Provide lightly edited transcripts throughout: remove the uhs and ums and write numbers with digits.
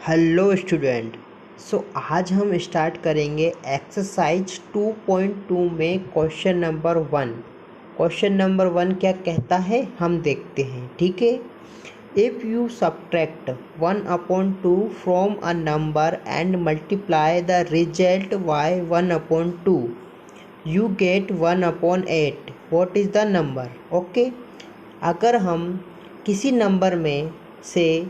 Hello student. आज हम start करेंगे एक्सरसाइज 2.2 में क्वेश्चन नंबर 1। क्वेश्चन नंबर 1 क्या कहता है हम देखते हैं। ठीक है। If you subtract 1/2 from a number and multiply the result by 1/2 you get 1/8। What is the number. Okay. अगर हम किसी नंबर में से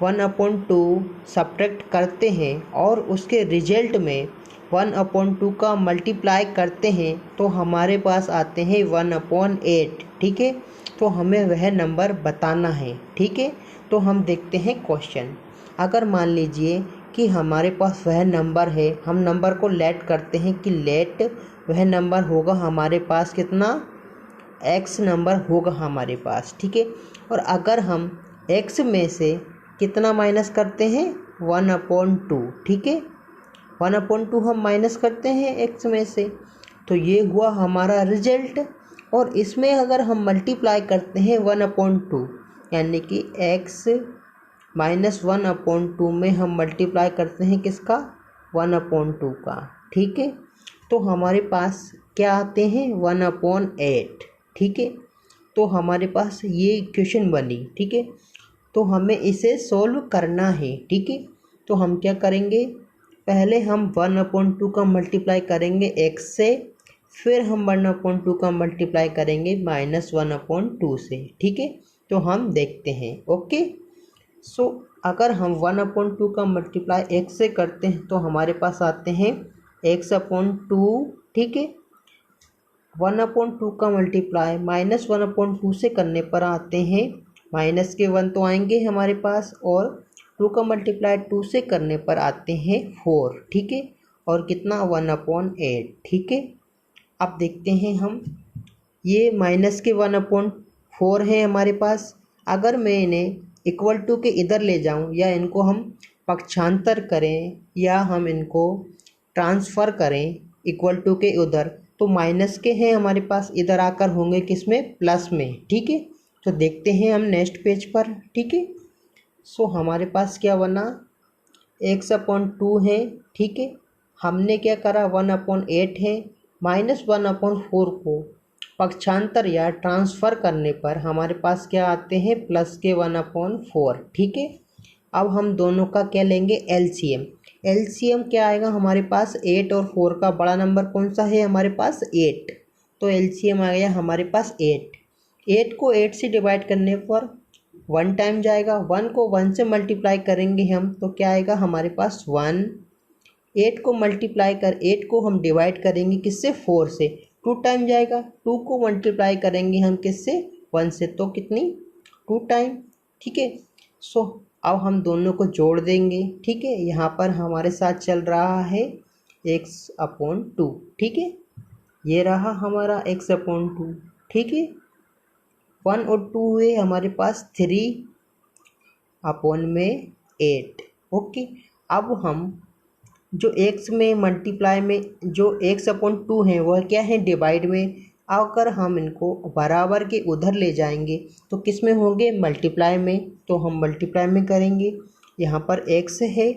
1/2 सब्ट्रैक्ट करते हैं और उसके रिजल्ट में 1/2 का मल्टीप्लाई करते हैं तो हमारे पास आते हैं 1/8। ठीक है। तो हमें वह नंबर बताना है। ठीक है। तो हम देखते हैं क्वेश्चन। अगर मान लीजिए कि हमारे पास वह नंबर है, हम नंबर को लेट करते हैं कि लेट वह नंबर होगा हमारे पास कितना, x नंबर होगा हमारे पास। ठीक है। और अगर हम x में से कितना माइनस करते हैं 1/2। ठीक है। 1/2 हम माइनस करते हैं x में से, तो ये हुआ हमारा रिजल्ट। और इसमें अगर हम मल्टीप्लाई करते हैं 1/2 यानी कि x माइनस 1/2 में हम मल्टीप्लाई करते हैं किसका, 1/2 का। ठीक है। तो हमारे पास क्या आते हैं 1/8। ठीक है। तो हमारे पास ये इक्वेशन बनी। ठीक है। तो हमें इसे सोल्व करना है। ठीक है। तो हम क्या करेंगे, पहले हम 1/2 का मल्टीप्लाई करेंगे x से, फिर हम 1/2 का मल्टीप्लाई करेंगे -1/2 से। ठीक है। तो हम देखते हैं। ओके। अगर हम 1/2 का मल्टीप्लाई x से करते हैं तो हमारे पास आते हैं x/2। ठीक है। 1/2 का मल्टीप्लाई -1/2 से करने पर आते हैं माइनस के 1 तो आएंगे हमारे पास, और 2 का मल्टीप्लाई 2 से करने पर आते हैं 4। ठीक है। और कितना 1/8। ठीक है। अब देखते हैं हम, ये माइनस के 1/4 है हमारे पास। अगर मैं इन्हें इक्वल टू के इधर ले जाऊं या इनको हम पक्षांतर करें या हम इनको ट्रांसफ़र करें इक्वल टू के उधर, तो माइनस के हैं हमारे पास, इधर आकर होंगे किसमें, प्लस में। ठीक है। तो देखते हैं हम नेक्स्ट पेज पर। ठीक है। हमारे पास क्या बना, x/2 है। ठीक है। हमने क्या करा 1/8 है, -1/4 को पक्षांतर या ट्रांसफ़र करने पर हमारे पास क्या आते हैं, प्लस के 1/4। ठीक है। अब हम दोनों का क्या लेंगे, एलसीएम। एलसीएम क्या आएगा हमारे पास, 8 और 4 का बड़ा नंबर कौन सा है हमारे पास, 8। तो एलसीएम आ गया हमारे पास 8। 8 को 8 से डिवाइड करने पर 1 टाइम जाएगा, 1 को 1 से मल्टीप्लाई करेंगे हम तो क्या आएगा हमारे पास 1। 8 को हम डिवाइड करेंगे किससे, 4 से, 2 टाइम जाएगा, 2 को मल्टीप्लाई करेंगे हम किससे, 1 से, तो कितनी, 2 टाइम। ठीक है। अब हम दोनों को जोड़ देंगे। ठीक है। यहाँ पर हमारे साथ चल रहा है x/2। ठीक है। ये रहा हमारा x/2। ठीक है। 1 और 2 हुए हमारे पास 3/8। ओके। अब हम जो x में मल्टीप्लाई में जो x/2 है वह क्या है, डिवाइड में। अगर हम इनको बराबर के उधर ले जाएंगे तो किस में होंगे, मल्टीप्लाई में। तो हम मल्टीप्लाई में करेंगे। यहाँ पर x है,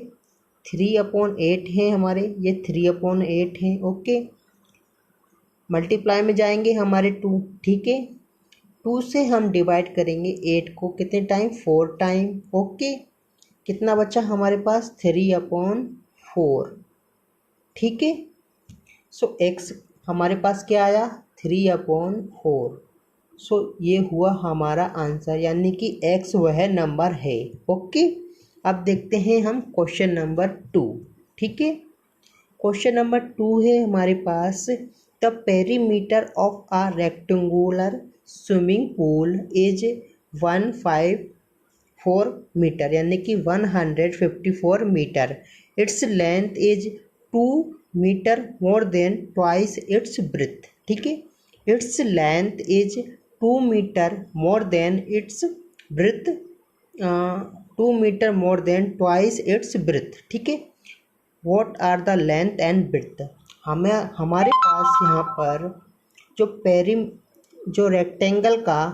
3/8 है हमारे, ये 3/8 है। ओके। मल्टीप्लाई में जाएंगे हमारे 2। ठीक है। 2 से हम डिवाइड करेंगे 8 को कितने टाइम, 4 टाइम। ओके। कितना बचा हमारे पास, 3/4। ठीक है। x हमारे पास क्या आया, 3/4। ये हुआ हमारा आंसर, यानी कि x वह नंबर है। ओके। अब देखते हैं हम क्वेश्चन नंबर 2। ठीक है। क्वेश्चन नंबर 2 है हमारे पास, the perimeter of a rectangular swimming pool is 154 metre, यानी कि 154 metre. Its length is 2 metre more than twice its breadth. ठीक है। Its length is 2 metre more than its breadth, 2 metre more than twice its breadth. ठीक है। What are the length and breadth. हमारे पास यहाँ पर जो रेक्टेंगल का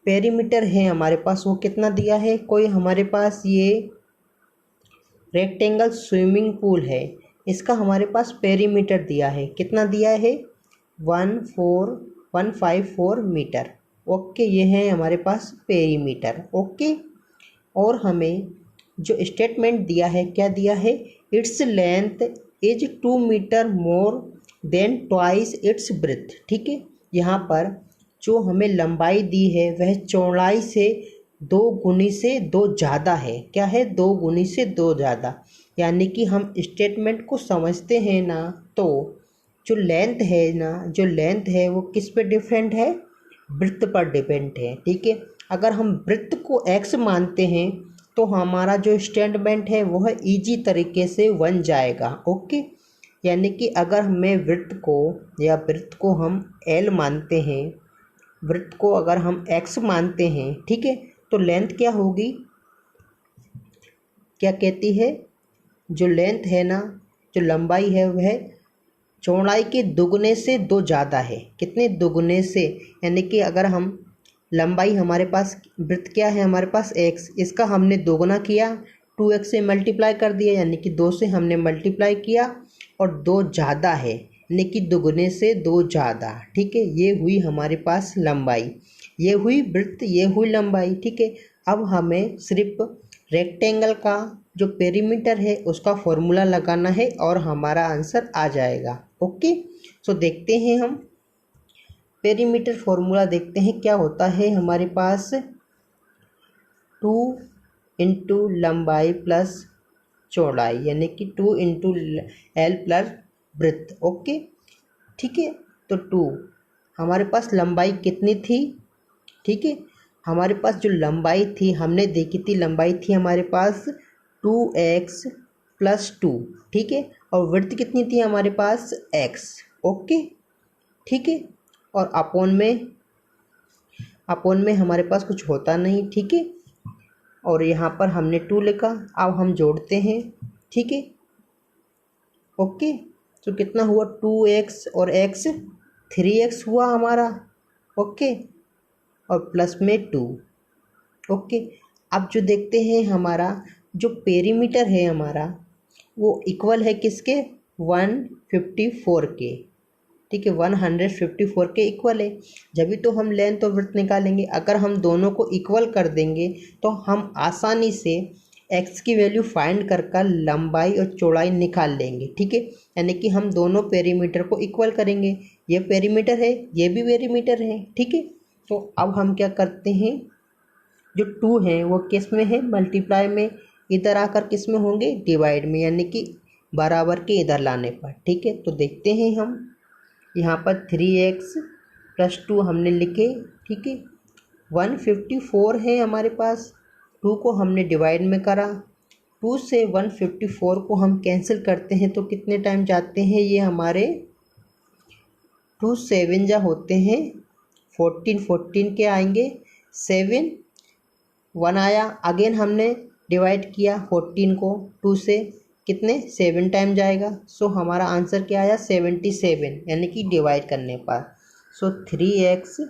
पेरीमीटर है हमारे पास वो कितना दिया है, कोई हमारे पास ये रेक्टेंगल स्विमिंग पूल है, इसका हमारे पास पेरीमीटर दिया है, कितना दिया है 14154 मीटर। ओके, ये है हमारे पास पेरीमीटर। ओके, और हमें जो स्टेटमेंट दिया है क्या दिया है, its length is 2 metre more than twice its breadth. ठीक है, यहाँ पर जो हमें लंबाई दी है वह चौड़ाई से 2 गुनी से 2 ज़्यादा है। क्या है, 2 गुनी से 2 ज़्यादा। यानी कि हम स्टेटमेंट को समझते हैं ना, तो जो लेंथ है ना, जो लेंथ है वो किस पे डिपेंड है, वृत्त पर डिपेंड है। ठीक है, अगर हम वृत्त को x मानते हैं तो हमारा जो स्टेटमेंट है वो है ईजी तरीके से बन जाएगा। ओके, यानी कि अगर हमें वृत्त को या वृत्त को हम L मानते हैं, वृत्त को अगर हम x मानते हैं, ठीक है, तो लेंथ क्या होगी, क्या कहती है, जो लेंथ है ना, जो लंबाई है वह चौड़ाई के दुगने से 2 ज़्यादा है। कितने, दुगने से, यानी कि अगर हम लंबाई हमारे पास, वृत्त क्या है हमारे पास x, इसका हमने दोगुना किया, 2x से मल्टीप्लाई कर दिया, यानी कि 2 से हमने मल्टीप्लाई किया, और 2 ज़्यादा है यानी कि दुगने से 2 ज़्यादा। ठीक है, ये हुई हमारे पास लंबाई, ये हुई वृत्त, ये हुई लंबाई। ठीक है, अब हमें सिर्फ रेक्टेंगल का जो पेरीमीटर है उसका फॉर्मूला लगाना है और हमारा आंसर आ जाएगा। ओके, सो देखते हैं हम पेरीमीटर फॉर्मूला, देखते हैं क्या होता है हमारे पास, 2 इंटू लंबाई प्लस चौड़ाई, यानी कि 2 इंटू L प्लस वृत्त। ओके, ठीक है, तो 2 हमारे पास लंबाई कितनी थी, ठीक है, हमारे पास जो लंबाई थी हमने देखी थी, लंबाई थी हमारे पास 2x प्लस 2। ठीक है, और वृत्त कितनी थी हमारे पास x। ओके, ठीक है, और अपोन में हमारे पास कुछ होता नहीं। ठीक है, और यहाँ पर हमने 2 लिखा, अब हम जोड़ते हैं। ठीक है, ओके, तो कितना हुआ, 2x और x 3x हुआ हमारा। ओके, और प्लस में 2। ओके, अब जो देखते हैं हमारा जो पेरीमीटर है हमारा वो इक्वल है किसके, 154 के। ठीक है, 154 के इक्वल है, जब भी तो हम लेंथ और वृत्त निकालेंगे। अगर हम दोनों को इक्वल कर देंगे तो हम आसानी से x की वैल्यू फाइंड कर लंबाई और चौड़ाई निकाल लेंगे। ठीक है, यानी कि हम दोनों पेरीमीटर को इक्वल करेंगे, ये पेरीमीटर है, ये भी पेरीमीटर है। ठीक है, तो अब हम क्या करते हैं, जो 2 हैं वो किस में है, मल्टीप्लाई में, इधर आकर किस में होंगे, डिवाइड में, यानी कि बराबर के इधर लाने पर। ठीक है, तो देखते हैं हम यहाँ पर 3x प्लस 2 हमने लिखे। ठीक है, 154 है हमारे पास, 2 को हमने डिवाइड में करा, 2 से 154 को हम कैंसिल करते हैं तो कितने टाइम जाते हैं, ये हमारे 2 7 जा होते हैं 14 के आएंगे, 7 1 आया, अगेन हमने डिवाइड किया 14 को 2 से, कितने 7 टाइम जाएगा। सो हमारा आंसर क्या आया 77, यानी कि डिवाइड करने पर। So 3x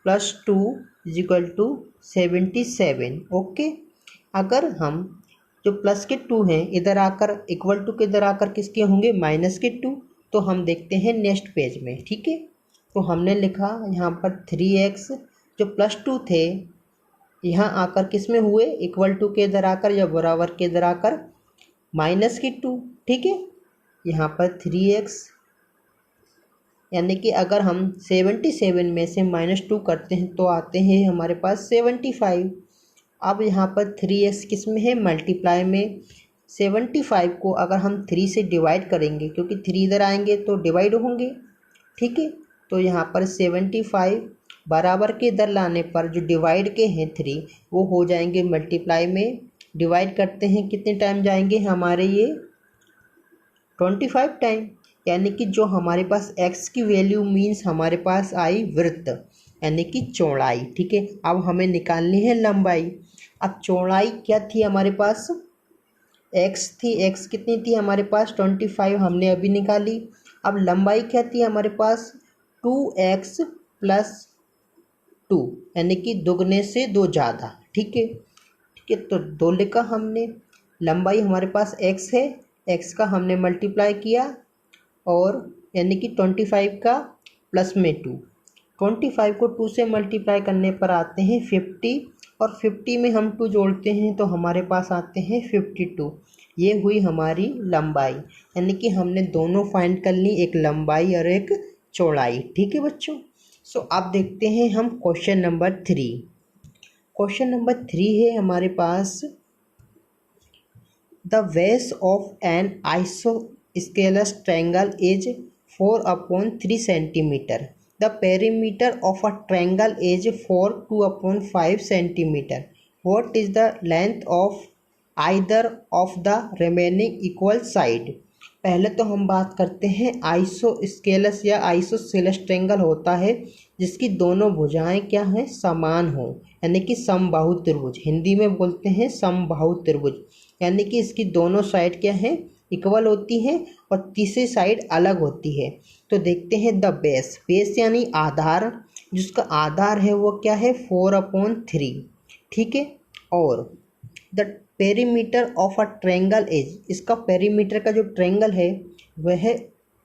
plus 2 is equal to 77। Okay, अगर हम जो प्लस के 2 हैं इधर आकर इक्वल टू के इधर आकर किसके होंगे, माइनस के 2, तो हम देखते हैं नेक्स्ट पेज में। ठीक है, तो हमने लिखा यहाँ पर 3x जो प्लस 2 थे यहाँ आकर किस में हुए, इक्वल टू के इधर आकर या बराबर के इधर आकर माइनस की 2। ठीक है, यहाँ पर 3x, यानी कि अगर हम 77 में से -2 करते हैं तो आते हैं हमारे पास 75। अब यहाँ पर 3x किस में है, मल्टीप्लाई में, 75 को अगर हम 3 से डिवाइड करेंगे, क्योंकि 3 इधर आएंगे तो डिवाइड होंगे। ठीक है, तो यहाँ पर 75 बराबर के इधर लाने पर जो डिवाइड के हैं 3 वो हो जाएंगे मल्टीप्लाई में, डिवाइड करते हैं कितने टाइम जाएंगे हमारे, ये 25 टाइम, यानी कि जो हमारे पास x की वैल्यू मीन्स हमारे पास आई वृत्त, यानी कि चौड़ाई। ठीक है, अब हमें निकालनी है लंबाई। अब चौड़ाई क्या थी हमारे पास, x थी, x कितनी थी हमारे पास 25, हमने अभी निकाली। अब लंबाई क्या थी हमारे पास 2x प्लस 2, यानी कि दुगने से 2 ज़्यादा। ठीक है, ठीक है, तो 2 लिखा हमने, लंबाई हमारे पास x है, x का हमने मल्टीप्लाई किया और यानी कि 25 का प्लस में 2, 25 को 2 से मल्टीप्लाई करने पर आते हैं 50 और 50 में हम 2 जोड़ते हैं तो हमारे पास आते हैं 52। ये हुई हमारी लंबाई, यानी कि हमने दोनों फाइंड कर ली, एक लंबाई और एक चौड़ाई। ठीक है बच्चों। सो अब देखते हैं हम क्वेश्चन नंबर 3। क्वेश्चन नंबर 3 है हमारे पास, the base of an isosceles triangle is 4/3 centimetre. The perimeter of a triangle is 4/5 centimeter. What is the length of either of the remaining equal side? पहले तो हम बात करते हैं आइसोस्केलस या आइसोसेलेस ट्रायंगल होता है जिसकी दोनों भुजाएं क्या हैं, समान हो, यानी कि समबाहु त्रिभुज। हिंदी में बोलते हैं समबाहु त्रिभुज, यानी कि इसकी दोनों साइड क्या हैं, इक्वल होती है और तीसरी साइड अलग होती है। तो देखते हैं द बेस, बेस यानी आधार, जिसका आधार है वो क्या है 4/3। ठीक है। और the perimeter of a triangle is, इसका पेरीमीटर का जो ट्रायंगल है वह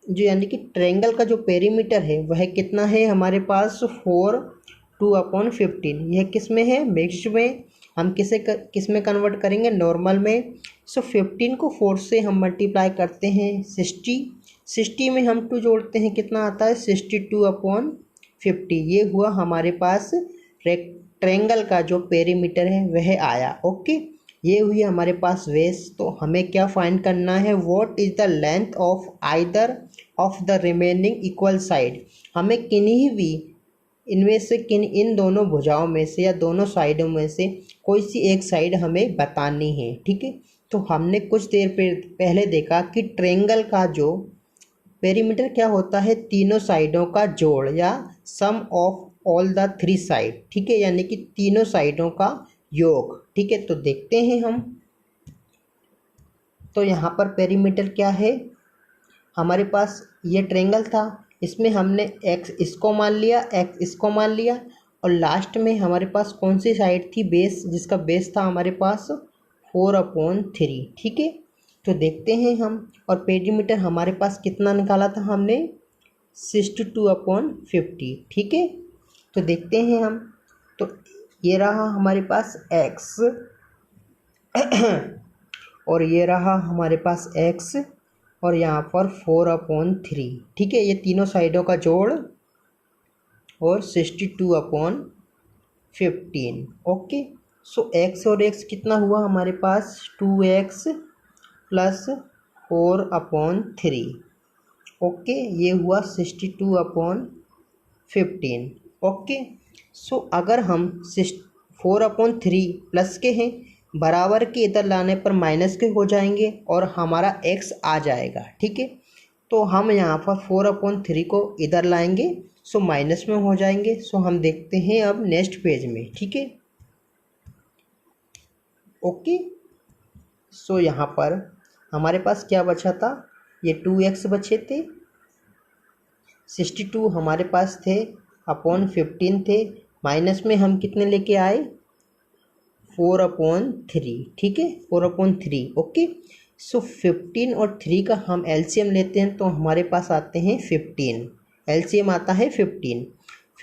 जो यानी कि ट्रायंगल का जो पेरीमीटर है वह कितना है हमारे पास 4/2/15। यह किस में है, मिक्स्ड में। हम किस में कन्वर्ट करेंगे, नॉर्मल में। सो 15 को 4 से हम मल्टीप्लाई करते हैं 60 में हम 2 जोड़ते हैं, कितना आता है 62/50। ये हुआ हमारे पास ट्रायंगल का जो पेरीमीटर है वह आया। ओके, ये हुई हमारे पास बेस। तो हमें क्या फाइंड करना है, what is the length of either of the remaining equal side. हमें किन्हीं भी इनमें से इन दोनों भुजाओं में से या दोनों साइडों में से कोई सी एक साइड हमें बतानी है। ठीक है। तो हमने कुछ देर पहले देखा कि ट्रायंगल का जो पेरीमीटर क्या होता है, तीनों साइडों का जोड़ या सम ऑफ ऑल द 3 साइड। ठीक है, यानी कि तीनों साइडों का योग। ठीक है, तो देखते हैं हम। तो यहाँ पर पेरीमीटर क्या है हमारे पास, ये ट्रायंगल था, इसमें हमने x इसको मान लिया, x इसको मान लिया और लास्ट में हमारे पास कौन सी साइड थी, बेस, जिसका बेस था हमारे पास 4/3। ठीक है। तो देखते हैं हम, और पेरीमीटर हमारे पास कितना निकाला था हमने 62/50। ठीक है। तो देखते हैं हम, तो ये रहा हमारे पास x और ये रहा हमारे पास x और यहाँ पर 4/3। ठीक है, ये तीनों साइडों का जोड़ और 62/15। ओके, सो x और x कितना हुआ हमारे पास 2x प्लस 4/3। ओके, ये हुआ 62/15। ओके, सो अगर हम 4/3 प्लस के हैं, बराबर के इधर लाने पर माइनस के हो जाएंगे और हमारा x आ जाएगा। ठीक है, तो हम यहाँ पर 4/3 को इधर लाएंगे, सो माइनस में हो जाएंगे। सो हम देखते हैं अब नेक्स्ट पेज में। ठीक है। ओके, सो यहाँ पर हमारे पास क्या बचा था, ये 2x बचे थे, 62 हमारे पास थे अपॉन 15 थे, माइनस में हम कितने लेके आए 4/3। ठीक है, 4/3। ओके, सो 15 और 3 का हम एलसीएम लेते हैं तो हमारे पास आते हैं 15, एलसीएम आता है 15।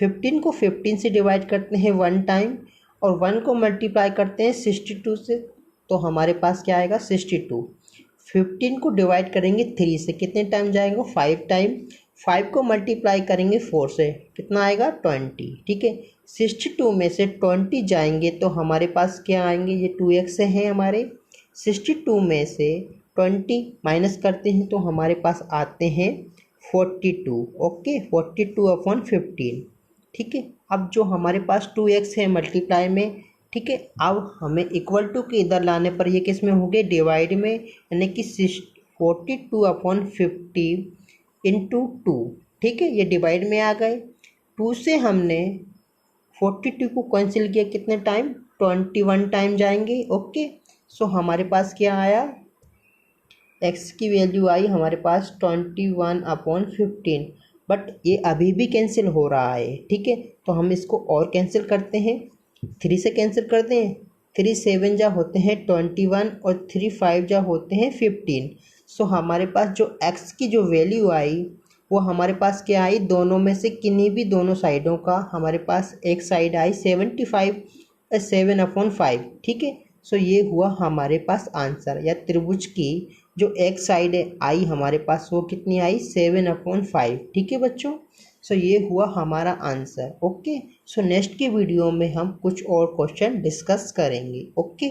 15 को 15 से डिवाइड करते हैं 1 टाइम और 1 को मल्टीप्लाई करते हैं 62 से, तो हमारे पास क्या आएगा 62। 15 को डिवाइड करेंगे 3 से, कितने टाइम जाएंगे 5 टाइम। 5 को मल्टीप्लाई करेंगे 4 से, कितना आएगा 20। ठीक है, 62 में से 20 जाएंगे तो हमारे पास क्या आएंगे, ये 2x हैं हमारे, 62 में से 20 माइनस करते हैं तो हमारे पास आते हैं 42। ओके, 42/15। ठीक है, अब जो हमारे पास 2x है मल्टीप्लाई में, ठीक है, अब हमें इक्वल टू के इधर लाने पर ये किस में हो गए, डिवाइड में, यानी कि 42/50 इंटू 2। ठीक है, ये डिवाइड में आ गए। 2 से हमने 42 को कैंसिल किया, कितने टाइम 21 टाइम जाएंगे। ओके, सो हमारे पास क्या आया, x की वैल्यू आई हमारे पास 21/15, बट ये अभी भी कैंसिल हो रहा है। ठीक है, तो हम इसको और कैंसिल करते हैं, 3 से कैंसिल करते हैं, 3 7 जा होते हैं 21 और 3 5 जा होते हैं 15। सो हमारे पास जो x की जो वैल्यू आई वो हमारे पास क्या आई, दोनों में से किन्हीं भी दोनों साइडों का हमारे पास एक साइड आई 75 7/5, ठीक है। सो ये हुआ हमारे पास आंसर, या त्रिभुज की जो एक साइड आई हमारे पास वो कितनी आई 7/5, ठीक है बच्चों। सो ये हुआ हमारा आंसर। ओके, सो नेक्स्ट की वीडियो में हम कुछ और क्वेश्चन डिस्कस करेंगे। ओके।